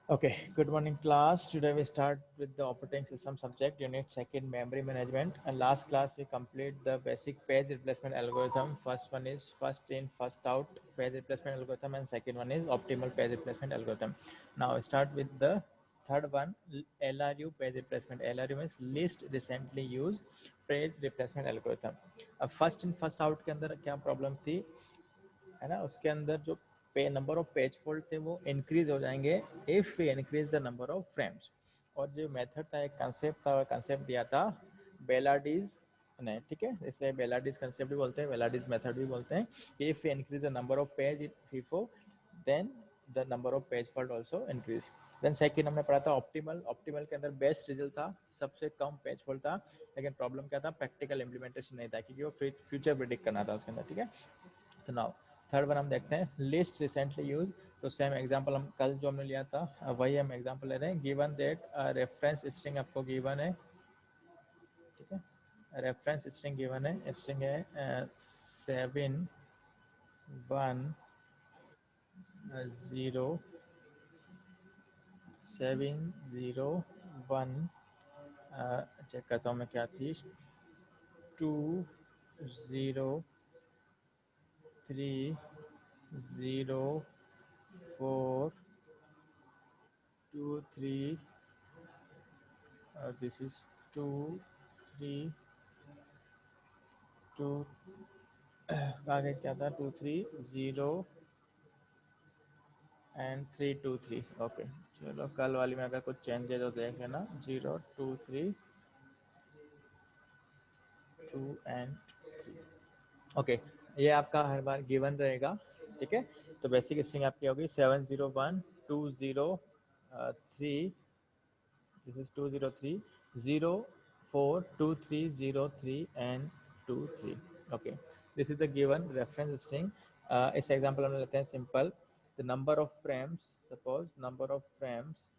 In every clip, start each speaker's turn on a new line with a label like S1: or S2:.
S1: Okay, good morning class. Today we start with the operating system subject, unit second, memory management. And last class we complete the basic page replacement algorithm. First one is first in, first out page replacement algorithm, and second one is optimal page replacement algorithm. Now we start with the third one, LRU page replacement. LRU means least recently used page replacement algorithm. अब first in first out के अंदर क्या problem थी, है ना, उसके अंदर जो पे नंबर ऑफ पेज फोल्ड थे वो इंक्रीज हो जाएंगे if we increase the number of frames. और जो मेथड था, एक कंसेप्ट था, कंसेप्ट दिया था बेलाडीज ने, ठीक है, इसलिए बेलाडीज कंसेप्ट भी बोलते हैं, बेलाडीज मेथड भी बोलते हैं कि if we increase the number of page in FIFO then the number of page fault also increase. Then second हमने पढ़ा था ऑप्टिमल। ऑप्टिमल के अंदर बेस्ट रिजल्ट था, सबसे कम पेज फोल्ड था, लेकिन प्रॉब्लम क्या था, प्रैक्टिकल इम्प्लीमेंटेशन नहीं था क्योंकि वो फ्यूचर प्रिडिक्ट करना था उसके अंदर, ठीक है। तो नाउ थर्ड वन हम देखते हैं लिस्ट रिसेंटली यूज। तो सेम एग्जांपल हम कल जो हमने लिया था वही हम एग्जांपल ले रहे हैं। गिवन दैट रेफरेंस स्ट्रिंग आपको गिवन है, ठीक है, रेफरेंस स्ट्रिंग गिवन है, स्ट्रिंग है 7 1 0 7 0 1। चेक करता हूँ मैं क्या थी, 2 0 3 4 2 3, this is 2 3 2, आगे क्या था, 2 3 0 and 3 2 3। ओके, चलो कल वाली में अगर कुछ चेंजेस हो देख लेना, 0 2 3 2 and 3। ओके, ये आपका हर बार गिवन रहेगा, ठीक है। तो बेसिक स्ट्रिंग आपकी होगी 7 0 1 2 0 3, this is 2 0 3 0 4 2 3 0 3 and 2 3। Okay, this is the given reference string. इस एग्जांपल हम लेते हैं simple. The number of frames, suppose number of frames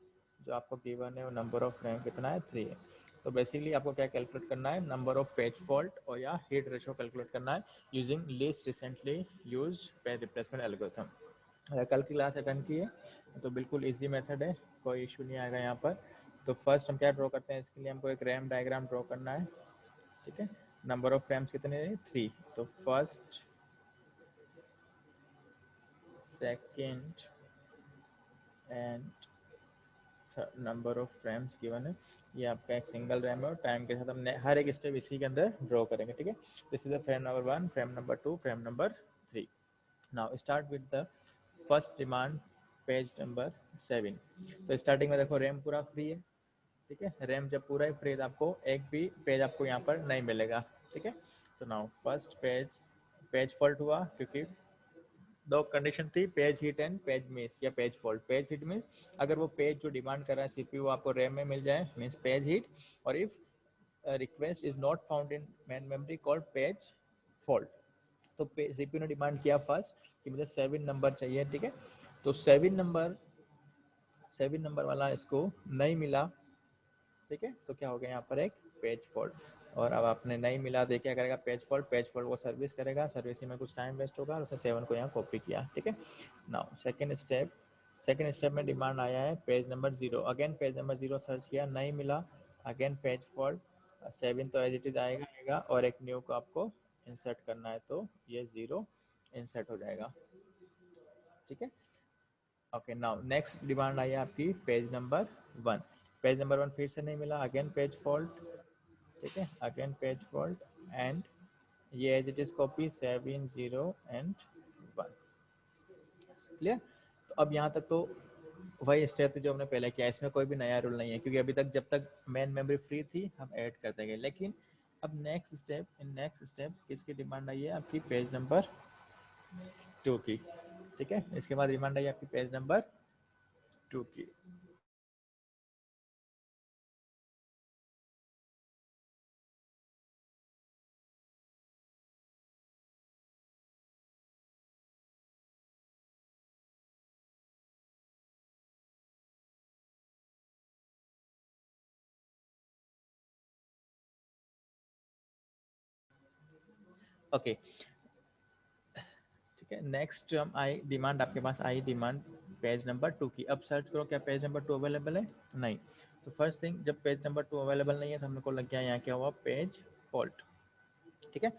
S1: जो आपको गिवन है वो नंबर ऑफ फ्रेम कितना है, 3 है। तो बेसिकली आपको क्या कैलकुलेट करना है, नंबर ऑफ पेज फॉल्ट और या हिट रेशो कैलकुलेट करना है using least recently used page replacement algorithm. अगर कल की क्लास अटेंड की है तो बिल्कुल इजी मेथड है, कोई इशू नहीं आएगा यहाँ पर। तो फर्स्ट हम क्या ड्रॉ करते हैं, इसके लिए हमको एक रैम डायग्राम ड्रॉ करना है, ठीक है। नंबर ऑफ फ्रेम्स कितने हैं, 3। तो first second and number of frames given है। ये आपका एक सिंगल रैम है और टाइम के साथ हम हर एक स्टेप इसी के अंदर ड्रॉ करेंगे, ठीक है। This is the frame number 1, frame number 2, frame number 3। Now start with the first demand, page number 7। तो स्टार्टिंग में देखो रैम पूरा फ्री है, ठीक है। रैम जब पूरा ही फ्री है तो आपको एक भी पेज आपको यहाँ पर नहीं मिलेगा, ठीक है। तो now first page, page fault हुआ क्योंकि दो कंडीशन थी, page hit and page miss या page fault. Page hit means अगर वो पेज जो डिमांड कर रहा है सीपीयू आपको रैम में मिल जाए, मीन्स पेज हिट। और if request is not found in main memory called page fault. तो सीपीयू ने डिमांड किया फर्स्ट कि मुझे 7 नंबर चाहिए, ठीक है। तो 7 नंबर वाला इसको नहीं मिला, ठीक है। तो क्या हो गया यहाँ पर एक पेज फॉल्ट। और अब आपने नहीं मिला तो क्या करेगा, पेज फॉल्ट, पेज फॉल्ट को सर्विस करेगा, सर्विसिंग में कुछ टाइम वेस्ट होगा और उसने 7 को यहाँ कॉपी किया, ठीक है। नाउ सेकेंड स्टेप में डिमांड आया है page number 0। Again page number 0 search किया, नहीं मिला, अगेन पेज फॉल्ट। 7 तो एज इट इज आएगा आएगा और एक न्यू को आपको इंसर्ट करना है, तो ये 0 इंसर्ट हो जाएगा, ठीक है। ओके, नाउ नेक्स्ट डिमांड आई है आपकी पेज नंबर 1। पेज नंबर 1 फिर से नहीं मिला, अगेन पेज फॉल्ट, ठीक है, अगेन पेज फॉल्ट। एंड ये as it is copy 7 0 and 1, clear. तो अब यहाँ तक तो वही स्टेप जो हमने पहले किया, इसमें कोई भी नया रूल नहीं है क्योंकि अभी तक जब तक मेन मेमोरी फ्री थी हम ऐड करते गए। लेकिन अब नेक्स्ट स्टेप किसकी डिमांड आई है, आपकी पेज नंबर 2 की, ठीक है। इसके बाद डिमांड आई आपकी पेज नंबर 2 की। ओके, ठीक है। नेक्स्ट हम आई डिमांड, आपके पास आई डिमांड पेज नंबर 2 की। अब सर्च करो क्या पेज नंबर 2 अवेलेबल है, नहीं। तो फर्स्ट थिंग, जब पेज नंबर 2 अवेलेबल नहीं है तो हमने को लग गया यहाँ क्या हुआ, पेज फॉल्ट। ठीक है,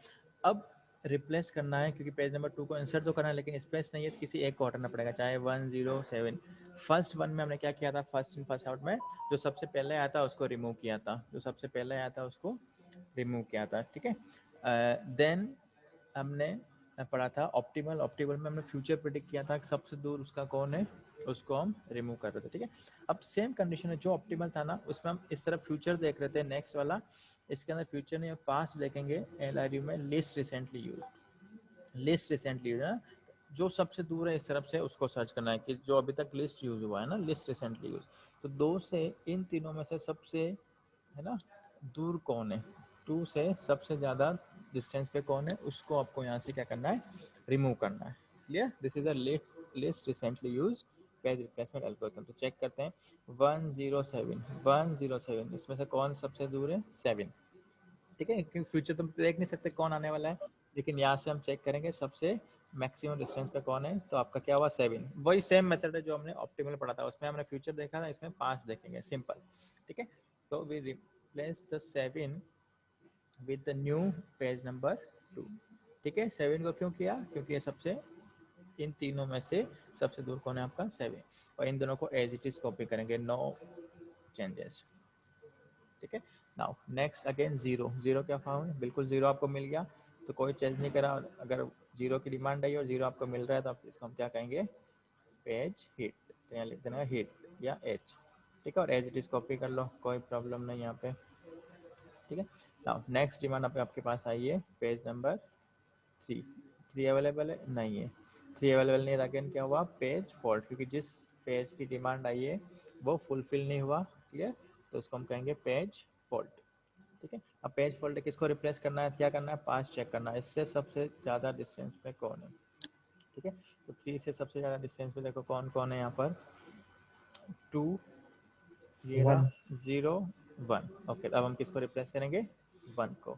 S1: अब रिप्लेस करना है क्योंकि पेज नंबर 2 को इंसर्ट तो करना है लेकिन स्पेस नहीं है, तो किसी एक को हटाना पड़ेगा, चाहे 107। फर्स्ट वन में हमने क्या किया था, फर्स्ट इन फर्स्ट आउट में जो सबसे पहले आया था उसको रिमूव किया था, जो सबसे पहले आया था उसको रिमूव किया था। ठीक है, देन हमने पढ़ा था ऑप्टिमल। ऑप्टिमल में हमने फ्यूचर प्रिडिक्ट किया था कि सबसे दूर उसका कौन है, उसको हम रिमूव कर रहे थे। ठीक है, अब सेम कंडीशन है, जो ऑप्टिमल था ना उसमें हम इस तरफ फ्यूचर देख रहे थे, नेक्स्ट वाला इसके अंदर फ्यूचर नहीं, पास्ट देखेंगे। LRU में list recently use, list recently use है, जो सबसे दूर है इस तरफ से उसको सर्च करना है कि जो अभी तक लिस्ट यूज हुआ है ना, लिस्ट रिसेंटली यूज। तो 2 से इन तीनों में से सबसे है ना दूर कौन है, 2 से सबसे ज़्यादा डिस्टेंस पे कौन है, उसको आपको यहाँ से क्या करना है, रिमूव करना है। Clear, this is a list recently use page replacement algorithm. तो चेक करते हैं 107, 107 इसमें से कौन सबसे दूर है, 7। ठीक है, क्योंकि फ्यूचर तो देख नहीं सकते कौन आने वाला है, लेकिन यहाँ से हम चेक करेंगे सबसे मैक्सिमम डिस्टेंस पे कौन है, तो आपका क्या हुआ, 7। वही सेम मेथड है जो हमने ऑप्टिमल पढ़ा था, उसमें हमने फ्यूचर देखा था, इसमें 5 देखेंगे, सिंपल। ठीक है, तो we replace the 7 with the new page number 2। ठीक है, 7 को क्यों किया, क्योंकि ये सबसे, इन तीनों में से सबसे दूर कौन है आपका, 7। और इन दोनों को एज इट इज कॉपी करेंगे, नो चेंजेस। ठीक है, now next again zero. Zero क्या फॉर्म है, बिल्कुल जीरो आपको मिल गया तो कोई चेंज नहीं करा। अगर जीरो की डिमांड आई और जीरो आपको मिल रहा है तो आप इसको हम क्या कहेंगे, पेज हिट। तो यहाँ लिख देना हिट या एच। ठीक है, और एज इट इज कॉपी कर लो, कोई प्रॉब्लम नहीं यहाँ पे। ठीक है, नाउ नेक्स्ट डिमांड आपके पास आई है पेज नंबर 3। 3 अवेलेबल है, नहीं है। 3 अवेलेबल नहीं है, अगेन क्या हुआ, पेज फॉल्ट, क्योंकि जिस पेज की डिमांड आई है वो फुलफिल नहीं हुआ। क्लियर, तो उसको हम कहेंगे पेज फॉल्ट। ठीक है, अब पेज फॉल्ट किसको रिप्लेस करना है, क्या करना है, पास चेक करना है, इससे सबसे ज़्यादा डिस्टेंस पे कौन है। ठीक है, तो 3 से सबसे ज़्यादा डिस्टेंस पे देखो कौन कौन है यहाँ पर, 2, ये रहा, 0, 1। ओके, अब हम किसको रिप्लेस करेंगे, 1 को।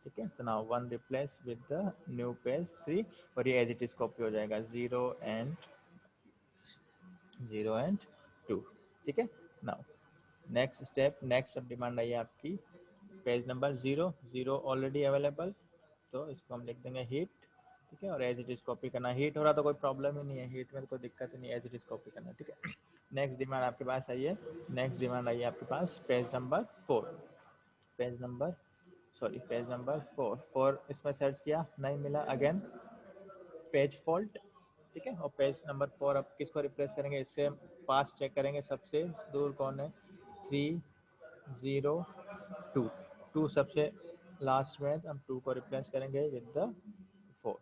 S1: ठीक है, तो now 1 replace with the new page 3, और ये एज इट इज कॉपी हो जाएगा 0 एंड 2। ठीक है, नाउ नेक्स्ट स्टेप, नेक्स्ट सब डिमांड आई है आपकी पेज नंबर 0। 0 ऑलरेडी अवेलेबल, तो इसको हम लिख देंगे हीट। ठीक है, और एज इट इज कॉपी करना, हीट हो रहा तो कोई प्रॉब्लम ही नहीं है, हीट में तो कोई दिक्कत ही नहीं, एज इट इज कॉपी करना। ठीक है, नेक्स्ट डिमांड आपके पास आई है, नेक्स्ट डिमांड आई है आपके पास page number 4। Page number, sorry page number 4। 4 इसमें सर्च किया, नहीं मिला, अगेन पेज फॉल्ट। ठीक है, और पेज नंबर 4 अब किसको रिप्लेस करेंगे, इससे पास चेक करेंगे सबसे दूर कौन है, 3, 0, 2। 2 सबसे लास्ट में, हम 2 को रिप्लेस करेंगे विद द 4।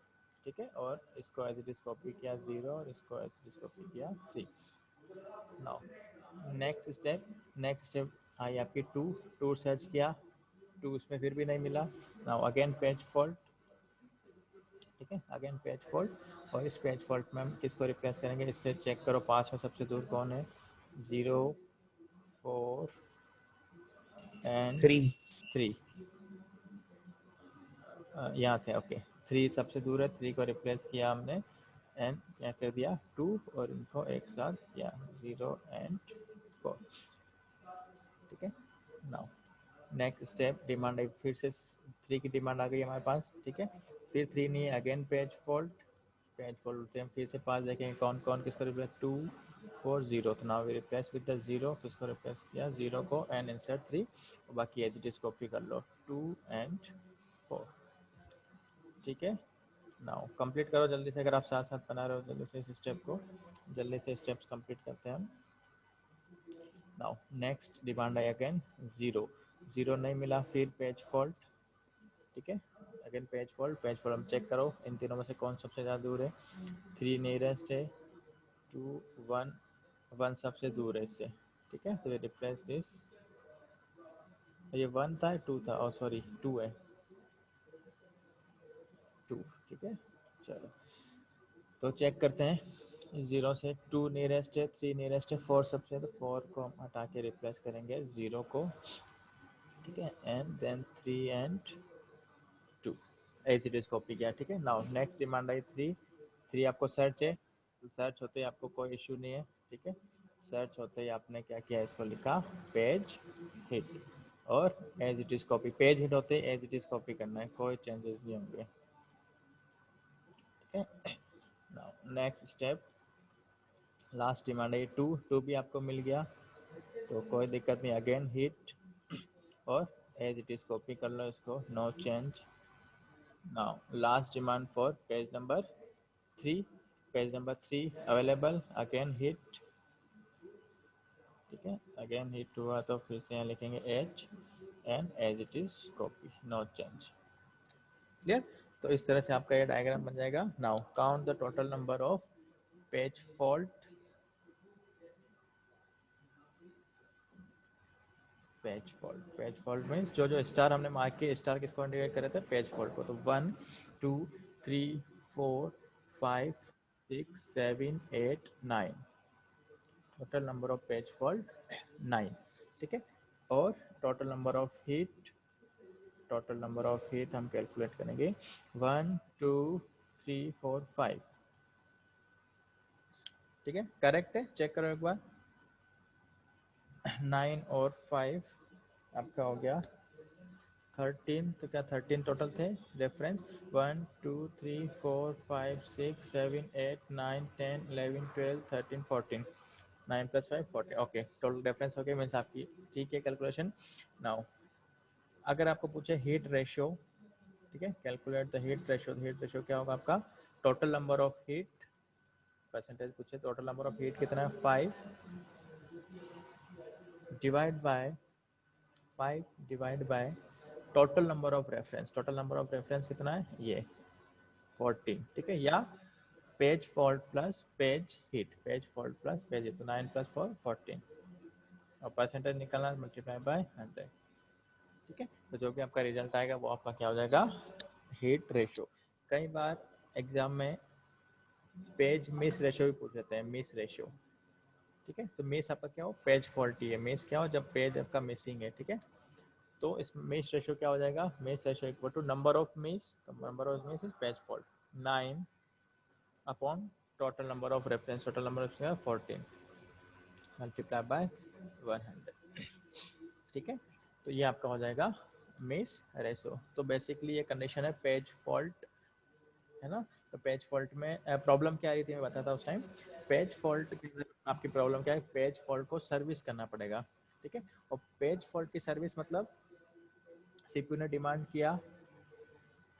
S1: ठीक है, और इसको एज इट इज कॉपी किया 0, और इसको एज इट इज कॉपी किया 3। Now next step, next step I आपकी 2। 2 सर्च किया, 2 इसमें फिर भी नहीं मिला। Now again page fault. ठीक है, अगेन पेज फॉल्ट, और इस पेज फॉल्ट में हम किसको रिप्लेस करेंगे, इससे चेक करो 5 में सबसे दूर कौन है, 0, 4 एंड 3। यहाँ से ओके, 3 सबसे दूर है, 3 को रिप्लेस किया हमने, एंड क्या कर दिया 2, और इनको एक साथ किया 0 एंड 4। ठीक है, नाउ नेक्स्ट स्टेप, डिमांड आई फिर से 3 की डिमांड आ गई हमारे पास। ठीक है, फिर 3 नहीं है, again page fault. Page fault होते हैं, फिर से 5 देखेंगे कौन कौन किसको रिप्लेस, 2, 4, 0। तो now we replace with the 0, किसको रिप्लेस किया, 0 को, एंड इंसर्ट 3, और बाकी एज इट इज कॉपी कर लो 2 एंड 4। ठीक है, नाउ कंप्लीट करो जल्दी से, अगर आप साथ साथ बना रहे हो जल्दी से इस स्टेप को, जल्दी से स्टेप्स कंप्लीट करते हैं हम। नाउ नेक्स्ट डिमांड है अगेन 0। 0 नहीं मिला, फिर पेज फॉल्ट। ठीक है, again page fault. Page fault हम चेक करो इन तीनों में से कौन सबसे ज़्यादा दूर है, 3 नियरेस्ट है, 2, 1, 1 सबसे दूर है इससे। ठीक है, तो रिप्लेस दिस, ये 1 था 2 था, और सॉरी 2 है, 2। ठीक है, चलो तो चेक करते हैं, 0 से 2 नियरेस्ट है, 3 नियरेस्ट है, 4 सबसे, तो 4 को हम हटा के रिप्लेस करेंगे 0 को। ठीक है, and then 3 and 2 as it is copy किया। ठीक है, नाउ नेक्स्ट डिमांड आई 3। 3 आपको सर्च है, तो सर्च होते ही आपको कोई इश्यू नहीं है, ठीक है। सर्च होते ही आपने क्या किया, इसको लिखा पेज हिट, और as it is copy. Page hit होते ही एज इट इज कॉपी करना है, कोई चेंजेस नहीं होंगे, ठीक है। Now next step, last demand है टू, टू भी आपको मिल गया तो कोई दिक्कत नहीं, अगेन हिट और एज इट इज कॉपी कर लो इसको, no change. Now last demand for page number 3, page number 3 available, again hit, ठीक है। अगेन हिट हुआ तो फिर से यहाँ लिखेंगे H and as it is copy, no change, clear. तो इस तरह से आपका ये डायग्राम बन जाएगा। Now count the total number of page fault, page fault means जो जो स्टार हमने मार्क किए, स्टार किसको इंडिकेट करे थे, पेज फॉल्ट को। तो 1 2 3 4 5 6 7 8 9, total number of page fault 9, ठीक है। और total number of hit, total number of hit हम कैलकुलेट करेंगे 1 2 3 4 5, ठीक है। करेक्ट है, चेक करो एक बार। 9 और 5 आपका हो गया 13, तो क्या 13 टोटल थे रेफरेंस, 1 2 3 4 5 6 7 8 9 10 11 12 13 14, 9 + 5 40, ओके, टोटल रेफरेंस हो गया, मीन्स आपकी ठीक है कैलकुलेशन। नाउ अगर आपको पूछे हीट रेशियो, ठीक है, calculate the heat ratio, heat ratio क्या होगा आपका, total number of heat percentage पूछे, टोटल नंबर ऑफ हीट कितना है 5 divide by 5 divide by total number of reference, total number of reference कितना है ये 14, ठीक है। या page fault plus page hit, page fault plus page hit, तो 9 + 4 14, और परसेंटेज निकालना मल्टीप्लाई बाय 100, ठीक है। तो जो भी आपका रिजल्ट आएगा वो आपका क्या हो जाएगा, हिट रेशियो। कई बार एग्जाम में पेज मिस रेशियो भी पूछ लेते हैं, मिस रेशियो, ठीक है। तो मिस आपका क्या हो, पेज फॉल्टी है, मिस क्या हो, जब पेज आपका मिसिंग है, ठीक है। तो इस मिस रेशियो क्या हो जाएगा, miss ratio equal to number of miss, number of miss is page fault, 9 upon total number of reference, total number of 14 multiply by 100, ठीक है। तो ये आपका हो जाएगा मिस रेशो। तो बेसिकली ये कंडीशन है पेज फॉल्ट, है ना। तो पेज फॉल्ट में प्रॉब्लम क्या आ रही थी मैं बताता उस टाइम। पेज फॉल्ट की आपकी प्रॉब्लम क्या है, पेज फॉल्ट को सर्विस करना पड़ेगा, ठीक है। और पेज फॉल्ट की सर्विस मतलब सीपीयू ने डिमांड किया,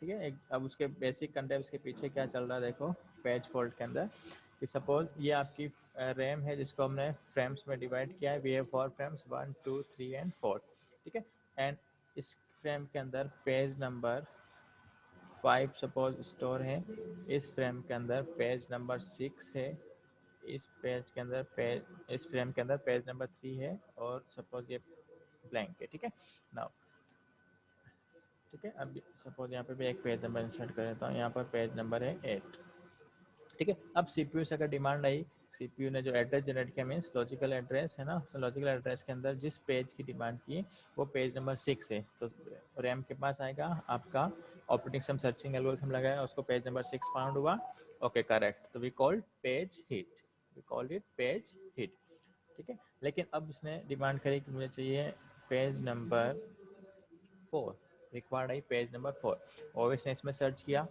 S1: ठीक है। अब उसके बेसिक कंटेंट्स के पीछे क्या चल रहा है देखो, पेज फॉल्ट के अंदर कि सपोज ये आपकी रैम है जिसको हमने फ्रेम्स में डिवाइड किया है, वी हैव 4 फ्रेम्स 1 2 3 एंड 4, ठीक है। एंड इस फ्रेम के अंदर पेज नंबर 5 सपोज स्टोर है, इस फ्रेम के अंदर पेज नंबर 6 है, इस पेज के अंदर पेज, इस फ्रेम के अंदर पेज नंबर 3 है, और सपोज ये ब्लैंक है, ठीक है। नाउ ठीक है, अब सपोज यहाँ पे भी एक पेज नंबर इंसर्ट कर देता हूँ, यहाँ पर पेज नंबर है 8, ठीक है। अब सीपीयू से अगर डिमांड आई, सीपीयू ने जो एड्रेस जनरेट किया मीन्स लॉजिकल एड्रेस है ना, तो लॉजिकल एड्रेस के अंदर जिस पेज की डिमांड की वो पेज नंबर 6 है, तो रैम के पास आएगा आपका ऑपरेटिंग सिस्टम सर्चिंग एल्गोरिथम लगाया, उसको पेज नंबर 6 फाउंड हुआ, ओके करेक्ट, तो we called page hit, we called it page hit, ठीक है। लेकिन अब उसने डिमांड करी कि मुझे चाहिए page number 4, required I page number 4, Owais ने इसमें सर्च किया,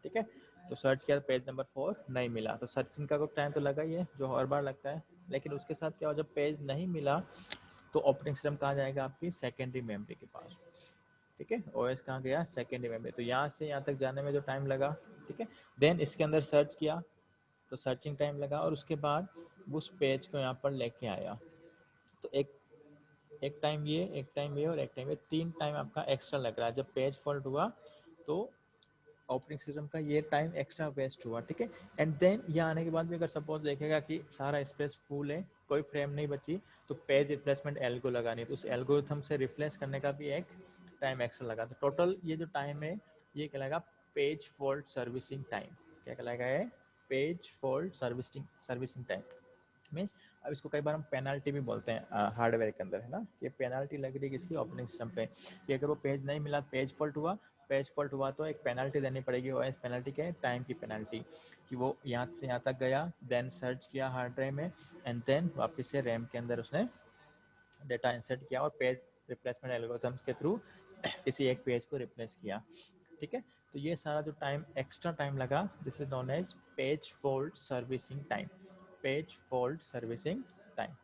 S1: ठीक है। तो सर्च किया पेज नंबर 4 नहीं मिला, तो सर्चिंग का कुछ टाइम तो लगा ही है जो हर बार लगता है, लेकिन उसके साथ क्या हो, जब पेज नहीं मिला तो ऑपरेटिंग सिस्टम कहाँ जाएगा, आपकी सेकेंडरी मेमोरी के पास, ठीक है। ओएस कहाँ गया, सेकेंडरी मेमोरी, तो यहाँ से यहाँ तक जाने में जो टाइम लगा, ठीक है। देन इसके अंदर सर्च किया तो सर्चिंग टाइम लगा, और उसके बाद उस पेज को यहाँ पर लेके आया, तो एक टाइम ये, एक टाइम ये, और एक टाइम ये, 3 टाइम आपका एक्स्ट्रा लग रहा है। जब पेज फॉल्ट हुआ तो ऑपरेटिंग सिस्टम का ये टाइम एक्स्ट्रा वेस्ट हुआ, ठीक है। एंड देन यहाँ आने के बाद भी अगर सपोज देखेगा कि सारा स्पेस फुल है, कोई फ्रेम नहीं बची, तो पेज रिप्लेसमेंट एल्गो लगानी है, तो उस एल्गोरिथम से रिप्लेस करने का भी एक टाइम एक्स्ट्रा लगा, तो टोटल ये जो टाइम है ये कहलाएगा पेज फॉल्ट सर्विसिंग टाइम, क्या कहलाएगा ये, page fault servicing time means. अब इसको कई बार हम पेनाल्टी भी बोलते हैं हार्डवेयर के अंदर, है ना, कि पेनाल्टी लग रही है किसकी, ऑपरेटिंग सिस्टम पे, कि अगर वो पेज नहीं मिला, पेज फॉल्ट हुआ, पेज फॉल्ट हुआ तो एक पेनल्टी देनी पड़ेगी, और इस पेनल्टी क्या है, टाइम की पेनल्टी। कि वो यहाँ से यहाँ तक गया, देन सर्च किया हार्ड ड्राइव में, एंड देन वापस से रैम के अंदर उसने डेटा इंसर्ट किया और पेज रिप्लेसमेंट एल्गोरिथम के थ्रू किसी एक पेज को रिप्लेस किया। ठीक है, तो ये सारा जो टाइम एक्स्ट्रा टाइम लगा, this is known as page fault servicing time. Page fault servicing time,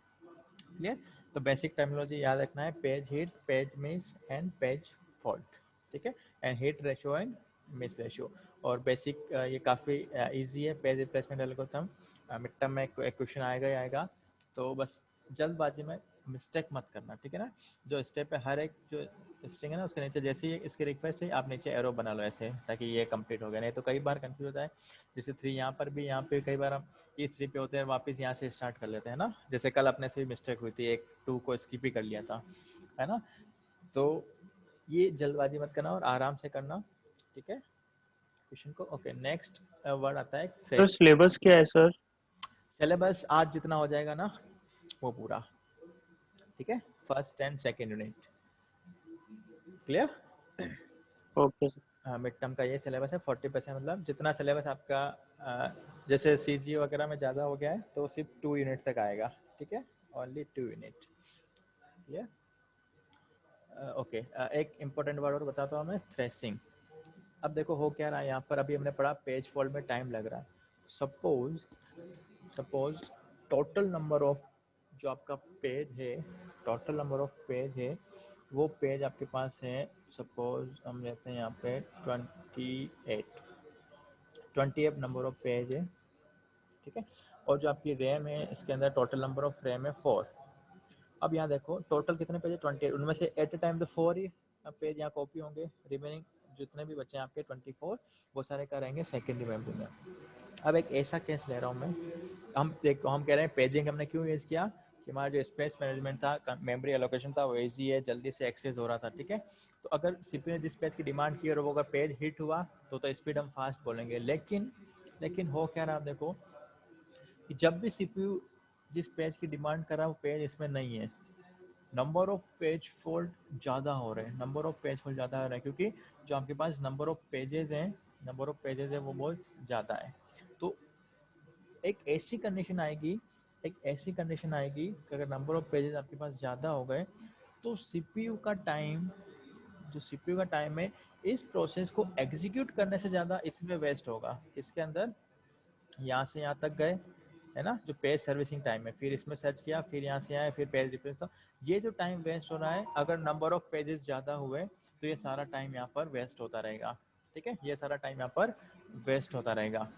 S1: clear? तो बेसिक टर्मिनोलॉजी याद रखना है, page hit, page miss and page fault. ठीक है, and hit ratio and miss ratio. और basic ये काफ़ी इजी है page replacement algorithm. Mid term में क्वेश्चन आएगा ही आएगा, तो बस जल्दबाजी में मिस्टेक मत करना, ठीक है ना? जो स्टेप है, हर एक जो स्ट्रिंग है ना उसके नीचे जैसे ही इसकी रिक्वेस्ट है आप नीचे एरो बना लो ऐसे, ताकि ये कंप्लीट हो गया। नहीं तो कई बार कंफ्यूज होता है, जैसे 3 यहाँ पर भी, यहाँ पे कई बार हम इस 3 पे होते हैं वापस यहाँ से स्टार्ट कर लेते हैं ना, जैसे कल अपने से भी मिस्टेक हुई थी, एक 2 को स्किप ही कर लिया था, है ना? तो ये जल्दबाजी मत करना और आराम से करना, ठीक है क्वेश्चन को। ओके, नेक्स्ट वर्ड आता है
S2: सर
S1: फ्रेश।
S2: सिलेबस क्या है सर?
S1: सिलेबस आज जितना हो जाएगा ना वो पूरा, ठीक है, first and second unit, clear?
S2: Okay sir.
S1: Mid term का ये सिलेबस है 40%, मतलब जितना सिलेबस आपका जैसे CG वगैरह में ज़्यादा हो गया है तो सिर्फ 2 यूनिट तक आएगा, ठीक है, ओनली 2 यूनिट, क्लियर? ओके, एक इम्पोर्टेंट वर्ड और बताता हूँ मैं, थ्रेसिंग। अब देखो हो क्या रहा है यहाँ पर, अभी हमने पढ़ा पेज फॉल्ट में टाइम लग रहा है। Suppose suppose total number of जो आपका पेज है, टोटल नंबर ऑफ पेज है, वो पेज आपके पास है, सपोज हम लेते हैं यहाँ पे 28 नंबर ऑफ पेज है, ठीक है। और जो आपकी रैम है इसके अंदर टोटल नंबर ऑफ रैम है 4। अब यहाँ देखो टोटल कितने पेज है 28, उनमें से एट ए टाइम तो 4 ही पेज यहाँ कॉपी होंगे, रिमेनिंग जितने भी बचे हैं आपके 24 वो सारे का रहेंगे सेकेंडरी मेमोरी में। अब एक ऐसा केस ले रहा हूँ मैं, हम देखो हम कह रहे हैं पेजिंग हमने क्यों यूज़ किया कि हमारा जो स्पेस मैनेजमेंट था, मेमोरी एलोकेशन था, वो ईजी है, जल्दी से एक्सेस हो रहा था, ठीक है। तो अगर सीपीयू ने जिस पेज की डिमांड की और वो अगर पेज हिट हुआ तो स्पीड हम फास्ट बोलेंगे, लेकिन हो क्या रहा, आप देखो कि जब भी सीपीयू जिस पेज की डिमांड कर रहा है वो पेज इसमें नहीं है, नंबर ऑफ पेज फोल्ड ज़्यादा हो रहे हैं, नंबर ऑफ पेज फोल्ड ज़्यादा हो रहा है, क्योंकि जो आपके पास नंबर ऑफ पेजेस हैं, नंबर ऑफ पेजेस है वो बहुत ज़्यादा है। तो एक ऐसी कंडीशन आएगी, कि अगर नंबर ऑफ पेजेस आपके पास ज़्यादा हो गए तो सीपीयू का टाइम, जो सीपीयू का टाइम है इस प्रोसेस को एग्जीक्यूट करने से ज़्यादा इसमें वेस्ट होगा। इसके अंदर यहाँ से यहाँ तक गए, है ना, जो पेज सर्विसिंग टाइम है, फिर इसमें सर्च किया, फिर यहाँ से आए, फिर पेज रिप्लेस, तो ये जो टाइम वेस्ट हो रहा है, अगर नंबर ऑफ पेजेस ज़्यादा हुए तो ये सारा टाइम यहाँ पर वेस्ट होता रहेगा, ठीक है, ये सारा टाइम यहाँ पर वेस्ट होता रहेगा।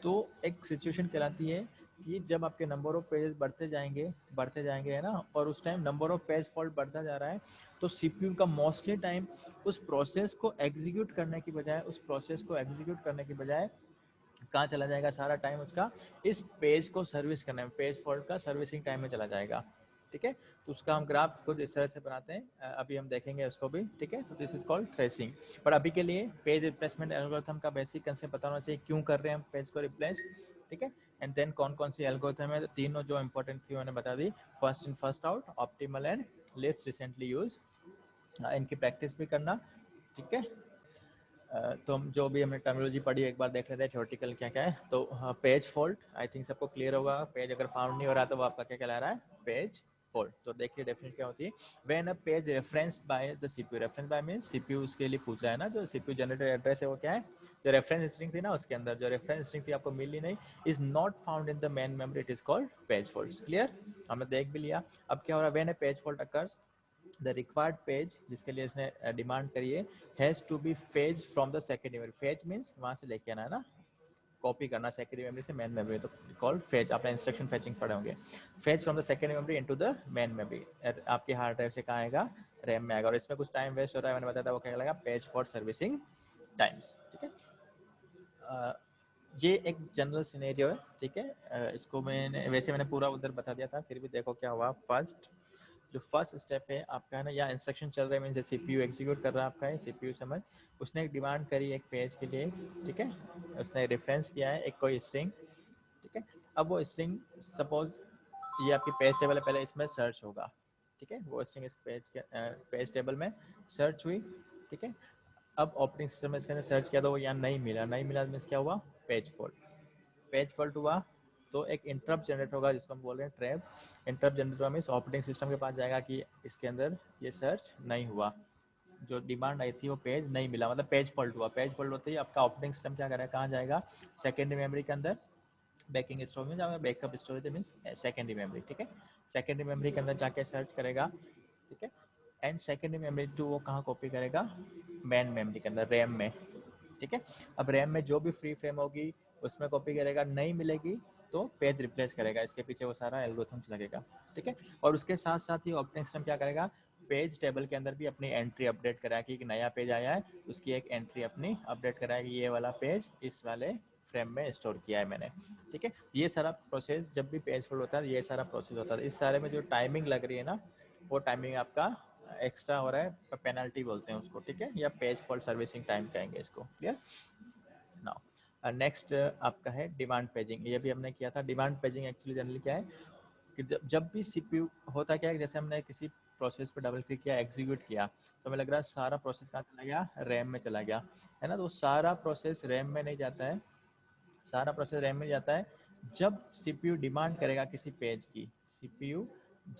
S1: तो एक सिचुएशन कहलाती है कि जब आपके नंबर ऑफ पेजेस बढ़ते जाएंगे, है ना, और उस time number of page fault बढ़ता जा रहा है, तो सीपीयू का मोस्टली टाइम उस प्रोसेस को एग्जीक्यूट करने की बजाय कहाँ चला जाएगा, सारा टाइम उसका इस पेज को सर्विस करने में, पेज फॉल्ट का सर्विसिंग टाइम में चला जाएगा, ठीक है। तो उसका हम ग्राफ खुद इस तरह से बनाते हैं, अभी हम देखेंगे उसको भी, ठीक है। तो दिस इज कॉल्ड ट्रेसिंग। पर अभी के लिए पेज रिप्लेसमेंट एल्गोरिथम का बेसिक कंसेप्ट पता होना चाहिए, क्यों कर रहे हैं हम पेज को रिप्लेस, ठीक है। एंड देन कौन कौन सी एल्गोरिथम है, तीनों जो इंपॉर्टेंट थी मैंने बता दी, first in first out, optimal and least recently use, इनकी प्रैक्टिस भी करना, ठीक है। तो हम जो भी हमने टर्मिनोलॉजी पढ़ी एक बार देख लेते हैं थ्योरेटिकल क्या क्या है। तो पेज फॉल्ट आई थिंक सबको क्लियर होगा, पेज अगर फाउंड नहीं हो रहा तो वो आपका क्या कहला रहा है, पेज फॉल्ट। तो देखिए डेफिनेट क्या होती है, when a page referenced bye the CPU, reference by means CPU उसके लिए पूछ रहा है ना, जो सीपीयू जनरेटेड एड्रेस है वो क्या है, जो रेफरेंस स्ट्रिंग थी ना उसके अंदर जो रेफरेंस स्ट्रिंग थी आपको मिली नहीं, is not found in the main memory, it is called page fault, clear, हमने देख भी लिया। अब क्या हो रहा है, when a page fault occurs, the required page जिसके लिए इसने डिमांड करी है has to be fetch from the secondary memory, fetch means वहां से लेके आना है ना, कॉपी करना सेकेंडरी मेमोरी से मेन मेमोरी, तो कॉल्ड फेज, आपने इंस्ट्रक्शन फेचिंग पढ़े होंगे, phase from the secondary memory into the main memory, आपके हार्ड ड्राइव से कहाँ आएगा, रैम में आएगा, और इसमें कुछ टाइम वेस्ट हो रहा है, मैंने बताया था वो क्या लगेगा, पेज फॉर सर्विसिंग टाइम्स, ठीक है। ये एक जनरल सिनेरियो है, ठीक है। इसको मैंने पूरा उधर बता दिया था, फिर भी देखो क्या हुआ। जो फर्स्ट स्टेप है आपका है ना, या इंस्ट्रक्शन चल रहा है, मीन सीपीयू एग्जीक्यूट कर रहा है आपका है, सीपीयू समझ, उसने एक डिमांड करी एक पेज के लिए, ठीक है, उसने रेफरेंस किया है एक कोई स्ट्रिंग, ठीक है। अब वो स्ट्रिंग सपोज ये आपकी पेज टेबल है, पहले इसमें सर्च होगा, ठीक है, वो स्ट्रिंग इस पेज टेबल में सर्च हुई, ठीक है। अब ऑपरेटिंग सिस्टम में इसके अंदर सर्च किया तो वो यहाँ नहीं मिला मीन्स क्या हुआ, पेज फॉल्ट, पेज फॉल्ट हुआ तो एक इंटरप्ट जनरेट होगा जिसको हम बोल रहे हैं trap. Interrupt generate means operating system के पास जाएगा कि इसके अंदर ये सर्च नहीं हुआ, जो डिमांड आई थी वो पेज नहीं मिला, मतलब पेज फॉल्ट हुआ। पेज फॉल्ट होते ही आपका ऑपरेटिंग सिस्टम क्या करेगा, कहाँ जाएगा, सेकेंडरी मेमोरी के अंदर, बैकिंग स्टोरेज में जाएगा, backup storage means secondary memory, ठीक है। सेकेंडरी मेमोरी के अंदर जाके सर्च करेगा, ठीक है। एंड सेकेंडरी मेमोरी टू वो कहाँ कॉपी करेगा, मेन मेमोरी के अंदर, रैम में, ठीक है। अब रैम में जो भी फ्री फ्रेम होगी उसमें कॉपी करेगा, नहीं मिलेगी तो पेज रिप्लेस करेगा, इसके पीछे वो सारा एल्गोरिथम्स लगेगा, ठीक है। और उसके साथ साथ ही ऑपरेटिंग सिस्टम क्या करेगा, पेज टेबल के अंदर भी अपनी एंट्री अपडेट कराएगा कि एक नया पेज आया है, उसकी एक एंट्री अपनी अपडेट कराएगा, ये वाला पेज इस वाले फ्रेम में स्टोर किया है मैंने, ठीक है। ये सारा प्रोसेस जब भी पेज फॉल्ट होता है ये सारा प्रोसेस होता है। इस सारे में जो टाइमिंग लग रही है ना, वो टाइमिंग आपका एक्स्ट्रा हो रहा है, पेनल्टी बोलते हैं उसको, ठीक है, या पेज फॉल्ट सर्विसिंग टाइम कहेंगे इसको, क्लियर। नाउ नेक्स्ट आपका है डिमांड पेजिंग, ये भी हमने किया था। डिमांड पेजिंग एक्चुअली जनरली क्या है कि जब भी सीपीयू होता क्या है, जैसे हमने किसी प्रोसेस पे डबल क्लिक किया, एग्जीक्यूट किया, तो हमें लग रहा है सारा प्रोसेस कहाँ चला गया, रैम में चला गया, है ना। तो सारा प्रोसेस रैम में नहीं जाता है, सारा प्रोसेस रैम में जाता है जब सीपीयू डिमांड करेगा किसी पेज की, सीपीयू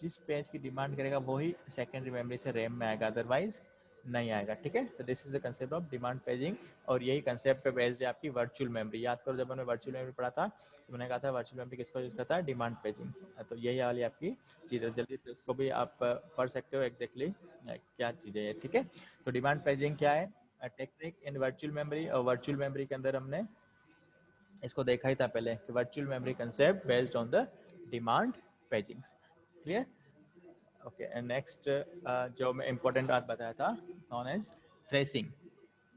S1: जिस पेज की डिमांड करेगा वही सेकेंडरी मेमोरी से रैम में आएगा, अदरवाइज नहीं आएगा, ठीक है। तो this is the concept of demand paging, और यही कंसेप्ट पे बेस्ड है आपकी वर्चुअल मेमोरी। याद करो जब मैंने वर्चुअल मेमोरी पढ़ा था तो मैंने कहा था वर्चुअल मेमोरी किसको यूज करता है, डिमांड पेजिंग। तो यही वाली आपकी चीज़ है, जल्दी से इसको भी आप पढ़ सकते हो एग्जैक्टली क्या चीज़ें है, ठीक है। तो डिमांड पेजिंग क्या है, टेक्निक इन वर्चुअल मेमोरी, और वर्चुअल मेमोरी के अंदर हमने इसको देखा ही था पहले कि virtual memory concept based on the demand paging, clear. Okay, and next जो मैं इंपॉर्टेंट बात बताया था नॉन एज थ्रेसिंग,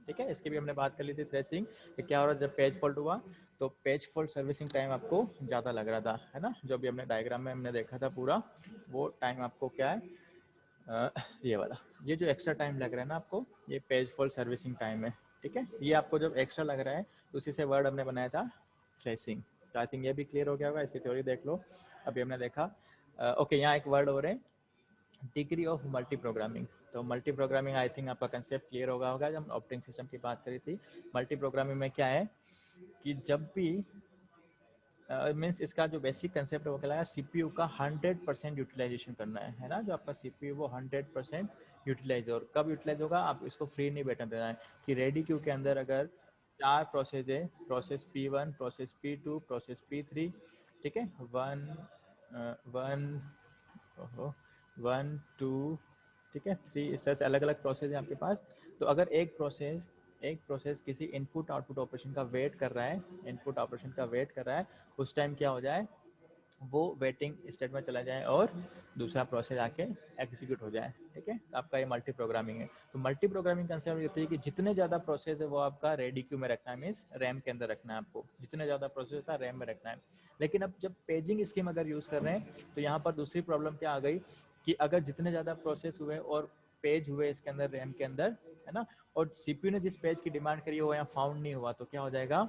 S1: ठीक है, इसकी भी हमने बात कर ली थी। थ्रेसिंग कि क्या हो रहा है जब पेज फॉल्ट हुआ तो पेज फॉल्ट सर्विसिंग टाइम आपको ज़्यादा लग रहा था, है ना, जो भी हमने डायग्राम में हमने देखा था पूरा वो टाइम आपको क्या है, ये वाला, ये जो एक्स्ट्रा टाइम लग रहा है ना आपको, ये पेज फॉल्ट सर्विसिंग टाइम है, ठीक है। ये आपको जब एक्स्ट्रा लग रहा है तो उसी से वर्ड हमने बनाया था थ्रेसिंग। तो आई थिंक ये भी क्लियर हो गया होगा, इसकी थ्योरी देख लो। अभी हमने देखा ओके, यहाँ एक वर्ड और है, डिग्री ऑफ मल्टी प्रोग्रामिंग। तो मल्टी प्रोग्रामिंग आई थिंक आपका कंसेप्ट क्लियर होगा जब हम ऑपरेटिंग सिस्टम की बात करी थी। मल्टी प्रोग्रामिंग में क्या है कि जब भी मीन्स इसका जो बेसिक कंसेप्ट है वो कहलाया सीपीयू का 100% यूटिलाइजेशन करना है ना, जो आपका सीपीयू वो 100% यूटिलाइज, और कब यूटिलाइज होगा, आप इसको फ्री नहीं बैठने देना है कि रेडी क्यू के अंदर अगर 4 प्रोसेस है, process P1, process P2, process P3, ठीक है, वन वन वन टू, ठीक है, 3, इस तरह से अलग अलग प्रोसेस है आपके पास। तो अगर एक प्रोसेस किसी इनपुट आउटपुट ऑपरेशन का वेट कर रहा है, इनपुट ऑपरेशन का वेट कर रहा है, उस टाइम क्या हो जाए, वो वेटिंग स्टेट में चला जाए और दूसरा प्रोसेस आके एग्जीक्यूट हो जाए, ठीक है। तो आपका ये मल्टी प्रोग्रामिंग है। तो मल्टी प्रोग्रामिंग कंसेप्ट ये है कि जितने ज़्यादा प्रोसेस है वो आपका रेडी क्यू में रखना है, मीन्स रैम के अंदर रखना है आपको, जितने ज़्यादा प्रोसेस होता है रैम में रखना है। लेकिन अब जब पेजिंग स्कीम अगर यूज़ कर रहे हैं तो यहाँ पर दूसरी प्रॉब्लम क्या आ गई कि अगर जितने ज़्यादा प्रोसेस हुए और पेज हुए इसके अंदर रैम के अंदर, है ना, और सीपीयू ने जिस पेज की डिमांड करी है वो यहाँ फाउंड नहीं हुआ, तो क्या हो जाएगा,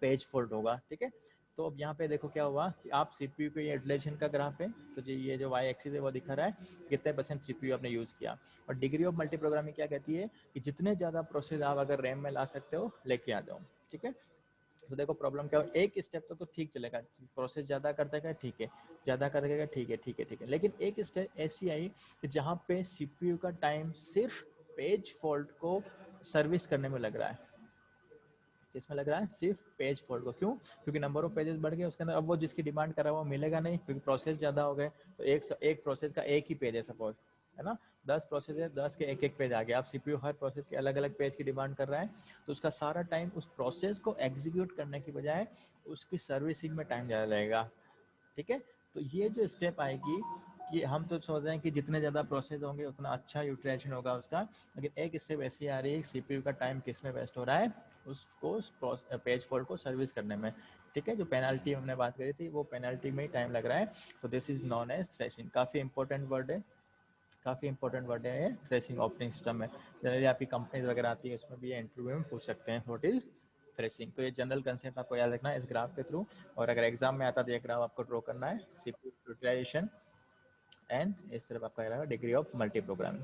S1: पेज फॉल्ट होगा, ठीक है। तो अब यहाँ पे देखो क्या हुआ कि आप सीपीयू के, ये यूटिलाइजेशन का ग्राफ है, तो ये जो वाई एक्सिस है वो दिखा रहा है कितने % सीपीयू आपने यूज़ किया, और डिग्री ऑफ मल्टी प्रोग्रामिंग क्या कहती है कि जितने ज़्यादा प्रोसेस आप अगर रैम में ला सकते हो लेके आ जाओ, ठीक है। तो देखो प्रॉब्लम क्या हो, एक स्टेप तो ठीक चलेगा, प्रोसेस ज़्यादा कर देगा ठीक है, ज़्यादा कर देगा ठीक है, ठीक है, ठीक है, लेकिन एक स्टेप ऐसी आई कि जहाँ पे सीपीयू का टाइम सिर्फ पेज फॉल्ट को सर्विस करने में लग रहा है। किसमें लग रहा है, सिर्फ पेज फॉल्ट को, क्यों, क्योंकि नंबर ऑफ पेजेस बढ़ गए उसके अंदर, अब वो जिसकी डिमांड कर रहा है वो मिलेगा नहीं क्योंकि प्रोसेस ज़्यादा हो गए। तो एक प्रोसेस का एक ही पेज है सपोज, है ना, 10 प्रोसेस है, 10 के एक एक पेज आ गया, अब सीपीयू हर प्रोसेस के अलग अलग पेज की डिमांड कर रहा है, तो उसका सारा टाइम उस प्रोसेस को एग्जीक्यूट करने की बजाय उसकी सर्विसिंग में टाइम ज़्यादा लगेगा, ठीक है। तो ये जो स्टेप आएगी कि हम तो सोच रहे हैं कि जितने ज़्यादा प्रोसेस होंगे उतना अच्छा यूटिलाइजेशन होगा उसका, लेकिन एक स्टेप ऐसी आ रही है सीपीयू का टाइम किस में वेस्ट हो रहा है, उसको पेज फॉल्ट को सर्विस करने में, ठीक है। जो पेनल्टी हमने बात करी थी वो पेनल्टी में ही टाइम लग रहा है, तो this is known as thrashing. काफ़ी इंपॉर्टेंट वर्ड है, काफ़ी इंपॉर्टेंट वर्ड है ये थ्रेशिंग ऑपरेटिंग सिस्टम में। जनरली आपकी कंपनीज वगैरह आती है उसमें भी ये इंटरव्यू में पूछ सकते हैं व्हाट इज थ्रेशिंग। तो ये जनरल कंसेप्ट आपको याद रखना है इस ग्राफ के थ्रू, और अगर एग्जाम में आता तो ये ग्राफ आपको ड्रॉ करना है, सीपीयू यूटिलाइजेशन एंड इस तरफ आपका रहेगा डिग्री ऑफ मल्टी प्रोग्रामिंग,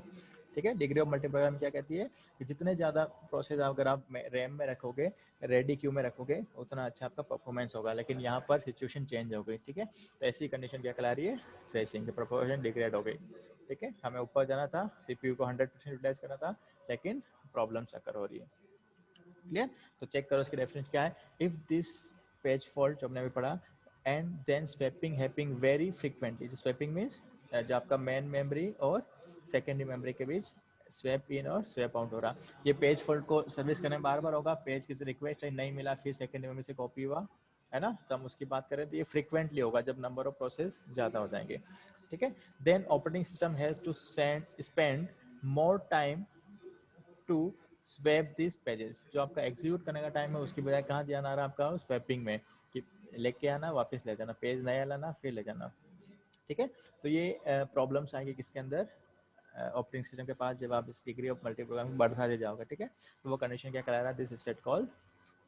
S1: ठीक है। डिग्री ऑफ मल्टी प्रोग्राम क्या कहती है कि जितने ज़्यादा प्रोसेस अगर आप रैम में रखोगे, रेडी क्यू में रखोगे, उतना अच्छा आपका परफॉर्मेंस होगा। लेकिन यहाँ पर सिचुएशन चेंज हो गई, ठीक है। तो ऐसी कंडीशन क्या कहला रही है, थ्रेशिंग की प्रोपोर्शन डिग्रेड हो गई, ठीक है। हमें ऊपर जाना था, सीपीयू को 100% यूटिलाइज करना था, लेकिन प्रॉब्लम्स अकर हो रही है। क्लियर। तो चेक करो इसकी रेफरेंस क्या है। इफ दिस पेज फॉल्ट जो हमने अभी पढ़ा, and then swapping happening very frequently. Swapping means जो आपका मेन मेमोरी और सेकेंडरी मेमोरी के बीच स्वैप इन और स्वैप आउट हो रहा, ये पेज फॉल्ट को सर्विस करने में बार बार होगा। पेज किसी रिक्वेस्ट नहीं मिला, फिर सेकेंडरी मेमोरी से कॉपी हुआ, है ना, तो हम उसकी बात करें तो ये फ्रीक्वेंटली होगा जब नंबर ऑफ प्रोसेस ज़्यादा हो जाएंगे, ठीक है। Then operating system has to spend more time to swap this pages. जो आपका एग्जीक्यूट करने का टाइम है उसकी बजाय कहाँ ध्यान आ रहा है आपका, स्वैपिंग में, कि लेके आना वापस ले जाना, पेज नया लाना फिर ले जाना, ठीक है। तो ये प्रॉब्लम्स आएंगे किसके अंदर, ऑपरेटिंग सिस्टम के पास, जब आप इस डिग्री ऑफ मल्टी प्रोग्रामिंग बढ़ता जाओगे, ठीक है। तो वो कंडीशन क्या करा रहा है, दिस स्टेट कॉल्ड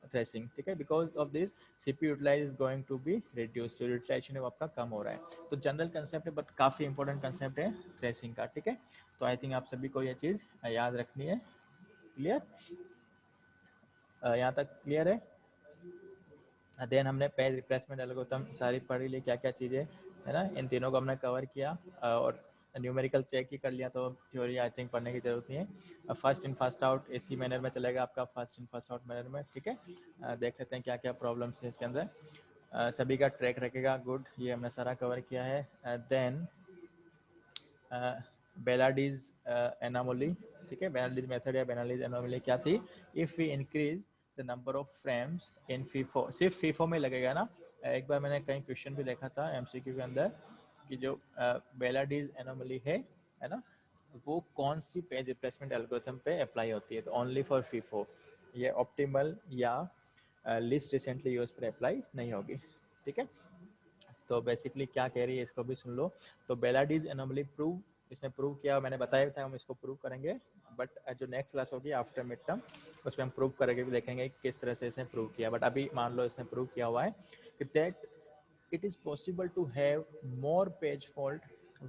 S1: थ्रेशिंग, ठीक है। Because of this CPU utilize is going to be reduce, जो यूटिलाइजेशन है वो आपका कम हो रहा है। तो जनरल कंसेप्ट है बट काफ़ी इंपॉर्टेंट कंसेप्ट है थ्रेशिंग का, ठीक है। तो आई थिंक आप सभी को ये चीज़ याद रखनी है। क्लियर, यहाँ तक क्लियर है। देन हमने पेज रिप्लेसमेंट एल्गोरिथम सारी पढ़ी ली, क्या क्या चीज़ें है ना, इन तीनों को हमने कवर किया, और न्यूमेरिकल चेक ही कर लिया, तो थ्योरी आई थिंक पढ़ने की जरूरत नहीं है। फर्स्ट इन फर्स्ट आउट इसी मैनर में चलेगा आपका, first in first out manner में, ठीक है। देख सकते हैं क्या क्या प्रॉब्लम्स है इसके अंदर, सभी का ट्रैक रखेगा, गुड, ये हमने सारा कवर किया है। देन बेलाडीज एनामोली, ठीक है। बेलाडीज मेथड या बेलाडीज एनामोली क्या थी, if we increase the number of frames in FIFO, सिर्फ फीफो में लगेगा ना। एक बार मैंने कहीं क्वेश्चन भी देखा था एमसीक्यू के अंदर कि जो बेलाडीज एनामोली है ना, वो कौन सी पेज रिप्लेसमेंट एल्गोरिथम पे अप्लाई होती है, तो ओनली फॉर फीफो, ये ऑप्टिमल या लिस्ट रिसेंटली यूज पर अप्लाई नहीं होगी, ठीक है। तो बेसिकली क्या कह रही है इसको भी सुन लो। तो बेलाडीज एनोमली प्रूव, इसने प्रूव किया, मैंने बताया था हम इसको प्रूव करेंगे, बट जो नेक्स्ट क्लास होगी आफ्टर मिड टर्म उसमें हम प्रूव करेंगे, भी देखेंगे किस तरह से इसने प्रूव किया। बट अभी मान लो इसने प्रूव किया हुआ है कि that it is possible to have more page fault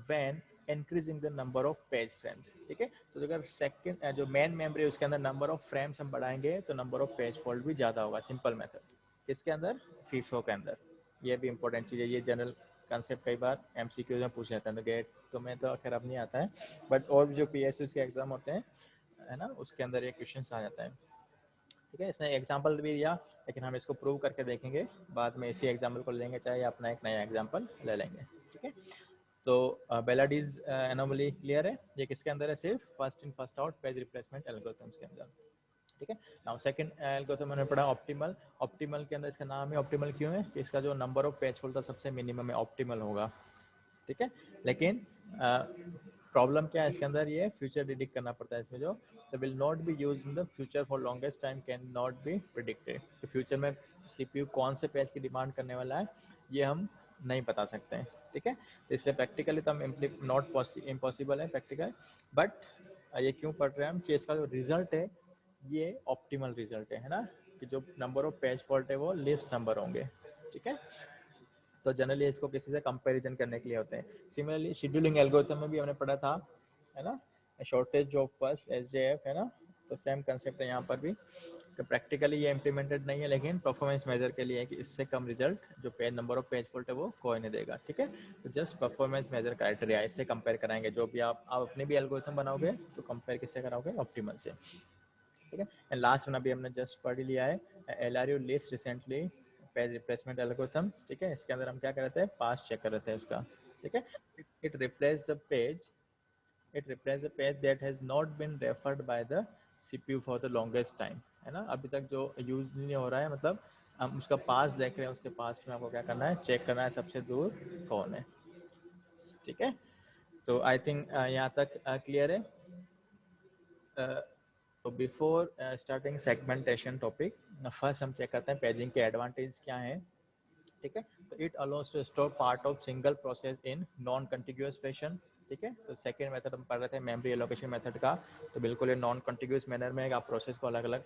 S1: when increasing the number of page frames, ठीक है। तो अगर सेकंड जो मेन मेमोरी उसके अंदर नंबर ऑफ फ्रेम्स हम बढ़ाएंगे तो नंबर ऑफ पेज फॉल्ट भी ज़्यादा होगा, सिंपल मेथड। किसके अंदर, फीफो के अंदर। ये भी इंपॉर्टेंट चीज़ है, ये जनरल कंसेप्ट कई बार एमसीक्यू में पूछ जाता है, तो गेट तो में तो खैर अब नहीं आता है, बट और जो पीएसयू के एग्जाम होते हैं है ना, उसके अंदर ये क्वेश्चन आ जाता है, ठीक है। इसने एग्जाम्पल भी दिया, लेकिन हम इसको प्रूव करके देखेंगे बाद में, इसी एग्जाम्पल को लेंगे चाहे अपना एक नया एग्जाम्पल ले लेंगे, ठीक है। तो बेलाडीज एनोमली क्लियर है, ये किसके अंदर है, सिर्फ first in first out page replacement algorithms के अंदर, ठीक है। नाउ सेकंड एल्गोरिथम मैंने पढ़ा ऑप्टिमल। ऑप्टिमल के अंदर इसका नाम है ऑप्टिमल क्यों है कि इसका जो नंबर ऑफ पेज फॉल्ट था सबसे मिनिमम है, ऑप्टिमल होगा, ठीक है। लेकिन प्रॉब्लम क्या है इसके अंदर, ये फ्यूचर प्रिडिक्ट करना पड़ता है इसमें, जो will not be use in the future for longest time, can not be predicted. तो फ्यूचर में सीपीयू कौन से पेज की डिमांड करने वाला है ये हम नहीं बता सकते हैं, ठीक है। तो इसलिए प्रैक्टिकली तो हम नॉट इम्पॉसिबल है प्रैक्टिकल, बट ये क्यों पढ़ रहे हैं हम कि इसका जो रिजल्ट है ये ऑप्टिमल रिजल्ट है ना, कि जो नंबर ऑफ पेज फॉल्ट है वो लिस्ट नंबर होंगे, ठीक है। तो जनरली इसको किसी से कंपैरिजन करने के लिए होते हैं। सिमिलरली शेड्यूलिंग एल्गोरिथम में भी हमने पढ़ा था, है ना, शॉर्टेज ऑफ फर्स्ट एसजेएफ, है ना। तो सेम कंसेप्ट है यहाँ पर भी, तो प्रैक्टिकली ये इम्प्लीमेंटेड नहीं है, लेकिन परफॉर्मेंस मेजर के लिए है कि इससे कम रिजल्ट जो page number of page fault है वो कोई नहीं देगा, ठीक है। तो जस्ट परफॉर्मेंस मेजर क्राइटेरिया, इससे कंपेयर कराएंगे। जो भी आप अपने भी एल्गोरिथम बनाओगे तो कंपेयर किससे कराओगे, ऑप्टिमल से, ठीक है। एंड लास्ट वन अभी हमने जस्ट पढ़ लिया है, LRU list recently page replacement algorithm, ठीक है। इसके अंदर हम क्या कर रहे थे, पास चेक कर रहे थे उसका, ठीक है। It replace the page, it replace the page that has not been referred by the CPU for the longest time, है ना। अभी तक जो यूज नहीं हो रहा है, मतलब हम उसका पास देख रहे हैं, उसके पास में आपको क्या करना है, चेक करना है सबसे दूर कौन है, ठीक है। तो आई थिंक यहाँ तक क्लियर है। तो before starting segmentation topic, first हम चेक करते हैं पेजिंग के एडवांटेज क्या हैं, ठीक है। तो it allows to store part of single process in non contiguous fashion, ठीक है। तो सेकेंड मेथड हम पढ़ रहे थे मेमोरी एलोकेशन मेथड का, तो बिल्कुल ये नॉन कंटिग्यूअस मैनर में आप प्रोसेस को अलग अलग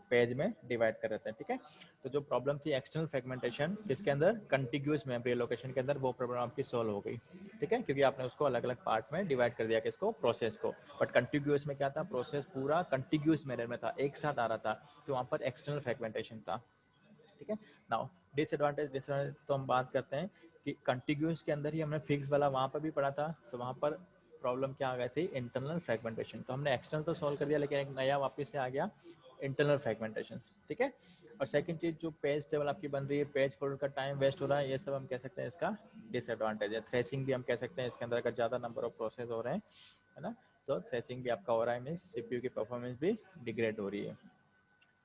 S1: पेज में डिवाइड कर देते हैं, ठीक है। तो जो प्रॉब्लम थी एक्सटर्नल फ्रेगमेंटेशन किसके अंदर, कंटिग्यूअस मेमोरी लोकेशन के अंदर, वो प्रॉब्लम आपकी सॉल्व हो गई, ठीक है, क्योंकि आपने उसको अलग अलग पार्ट में डिवाइड कर दिया किसको, प्रोसेस को। बट कंटिग्यूअस में क्या था, प्रोसेस पूरा कंटिग्यूअस मैनर में था, एक साथ आ रहा था, तो वहाँ पर एक्सटर्नल फ्रेगमेंटेशन था, ठीक है। नाउ डिसएडवांटेज तो हम बात करते हैं कि कंटिग्यूअस के अंदर ही हमने फिक्स वाला वहाँ पर भी पढ़ा था, तो वहाँ पर प्रॉब्लम क्या आ गई थी, इंटरनल फ्रेगमेंटेशन। तो हमने एक्सटर्नल तो सॉल्व कर दिया, लेकिन एक नया वापस से आ गया इंटरनल फ्रेगमेंटेशन, ठीक है। और सेकंड चीज जो पेज टेबल आपकी बन रही है, पेज फॉरवर्ड का टाइम वेस्ट हो रहा है, ये सब हम कह सकते हैं इसका डिसएडवांटेज है। थ्रेसिंग भी हम कह सकते हैं इसके अंदर, अगर ज़्यादा नंबर ऑफ प्रोसेस हो रहे हैं, है ना, तो थ्रेसिंग भी आपका हो रहा है, मीन्स सीपीयू की परफॉर्मेंस भी डिग्रेड हो रही है।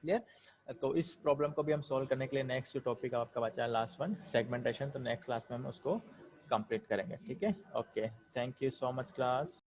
S1: क्लियर। तो इस प्रॉब्लम को भी हम सॉल्व करने के लिए नेक्स्ट जो टॉपिक आपका बचा है लास्ट वन, सेगमेंटेशन, तो नेक्स्ट क्लास में हम उसको कंप्लीट करेंगे, ठीक है। Okay, thank you so much class.